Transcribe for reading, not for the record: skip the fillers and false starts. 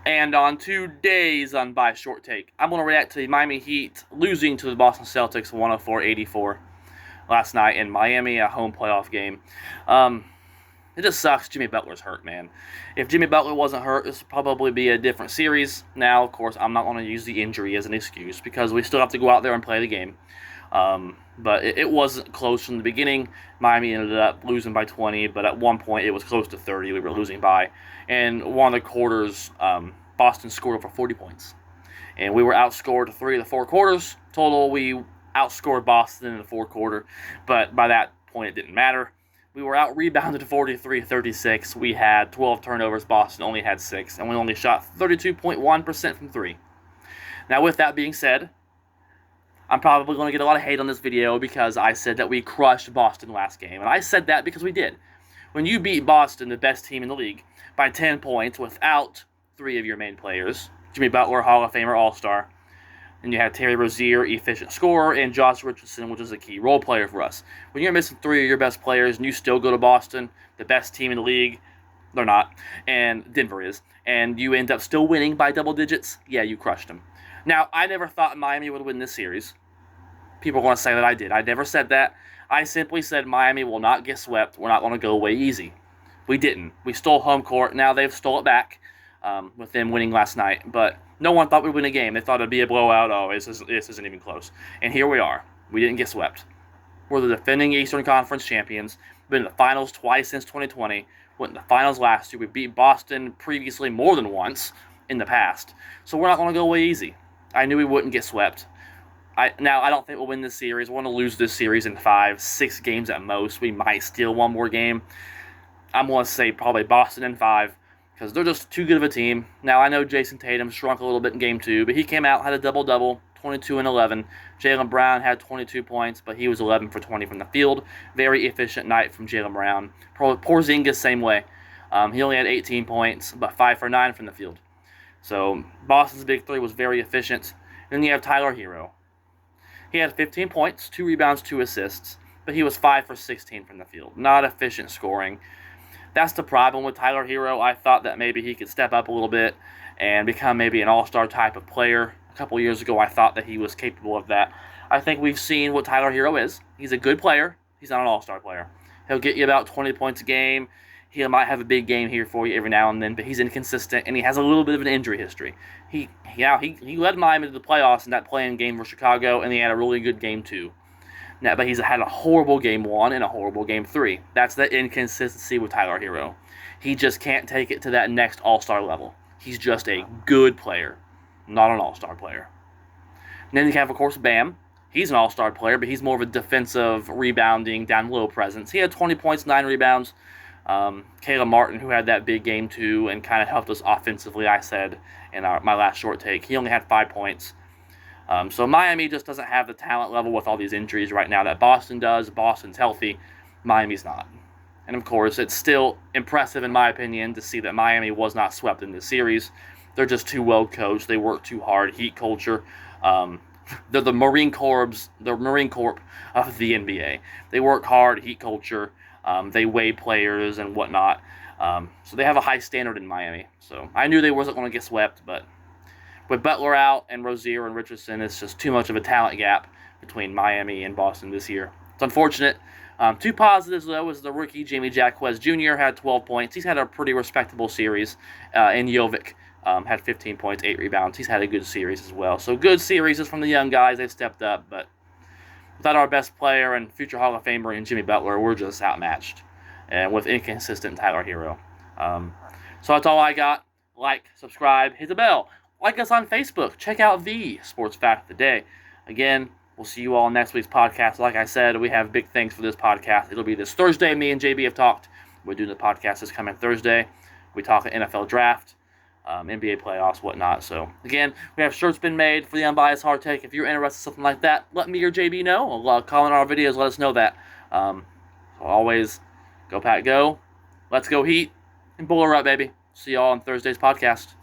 And on today's Unbiased Short Take, I'm going to react to the Miami Heat losing to the Boston Celtics 104-84 last night in Miami, a home playoff game. It just sucks Jimmy Butler's hurt, man. If Jimmy Butler wasn't hurt, this would probably be a different series. Now, of course, I'm not going to use the injury as an excuse because we still have to go out there and play the game. But it wasn't close from the beginning. Miami ended up losing by 20, but at one point it was close to 30 we were losing by. And one of the quarters, Boston scored over 40 points. And we were outscored 3 of the 4 quarters. Total, we outscored Boston in the fourth quarter, but by that point it didn't matter. We were out-rebounded 43-36. We had 12 turnovers. Boston only had 6, and we only shot 32.1% from 3. Now, with that being said, I'm probably going to get a lot of hate on this video because I said that we crushed Boston last game. And I said that because we did. When you beat Boston, the best team in the league, by 10 points without 3 of your main players, Jimmy Butler, Hall of Famer, All-Star, and you had Terry Rozier, efficient scorer, and Josh Richardson, which is a key role player for us. When you're missing 3 of your best players and you still go to Boston, the best team in the league, they're not, and Denver is, and you end up still winning by double digits, yeah, you crushed them. Now, I never thought Miami would win this series. People are going to say that I did. I never said that. I simply said Miami will not get swept. We're not going to go away easy. We didn't. We stole home court. Now they've stole it back with them winning last night. But no one thought we'd win a game. They thought it'd be a blowout. Oh, this isn't even close. And here we are. We didn't get swept. We're the defending Eastern Conference champions. Been in the finals twice since 2020. Went in the finals last year. We beat Boston previously more than once in the past. So we're not going to go away easy. I knew we wouldn't get swept. Now, I don't think we'll win this series. We're going to lose this series in 5-6 games at most. We might steal one more game. I'm going to say probably Boston in 5 because they're just too good of a team. Now, I know Jason Tatum shrunk a little bit in Game 2, but he came out, had a double-double, 22 and 11. Jaylen Brown had 22 points, but he was 11 for 20 from the field. Very efficient night from Jaylen Brown. Porzingis, same way. He only had 18 points, but 5 for 9 from the field. So Boston's big three was very efficient. And then you have Tyler Hero. He had 15 points, 2 rebounds, 2 assists, but he was 5 for 16 from the field. Not efficient scoring. That's the problem with Tyler Hero. I thought that maybe he could step up a little bit and become maybe an all-star type of player. A couple years ago, I thought that he was capable of that. I think we've seen what Tyler Hero is. He's a good player. He's not an all-star player. He'll get you about 20 points a game. He might have a big game here for you every now and then, but he's inconsistent, and he has a little bit of an injury history. He led Miami to the playoffs in that play-in game for Chicago, and he had a really good game 2. Now, but he's had a horrible game 1 and a horrible game 3. That's the inconsistency with Tyler Hero. He just can't take it to that next all-star level. He's just a good player, not an all-star player. And then you have, of course, Bam. He's an all-star player, but he's more of a defensive, rebounding, down-low presence. He had 20 points, 9 rebounds. Caleb Martin, who had that big game 2 and kind of helped us offensively, I said in my last short take. He only had 5 points. So Miami just doesn't have the talent level with all these injuries right now that Boston does. Boston's healthy. Miami's not. And, of course, it's still impressive, in my opinion, to see that Miami was not swept in this series. They're just too well coached. They work too hard. Heat culture. They're the Marine Corps of the NBA. They work hard, heat culture. They weigh players and whatnot. So they have a high standard in Miami. So I knew they wasn't going to get swept, but with Butler out and Rozier and Richardson, it's just too much of a talent gap between Miami and Boston this year. It's unfortunate. 2 positives, though, is the rookie Jamie Jacquez Jr. had 12 points. He's had a pretty respectable series. And Jovic had 15 points, 8 rebounds. He's had a good series as well. So good series from the young guys. They've stepped up, but without our best player and future Hall of Famer and Jimmy Butler, we're just outmatched. And with inconsistent Tyler Hero. So that's all I got. Like, subscribe, hit the bell. Like us on Facebook. Check out the Sports Fact of the Day. Again, we'll see you all in next week's podcast. Like I said, we have big things for this podcast. It'll be this Thursday. Me and JB have talked. We're doing the podcast this coming Thursday. We talk NFL draft, NBA playoffs, whatnot. So, again, we have shirts been made for the Unbiased Hard Take. If you're interested in something like that, let me or JB know. Comment on our videos. Let us know that. So always, go Pat, go. Let's go Heat. And bull her up, baby. See y'all on Thursday's podcast.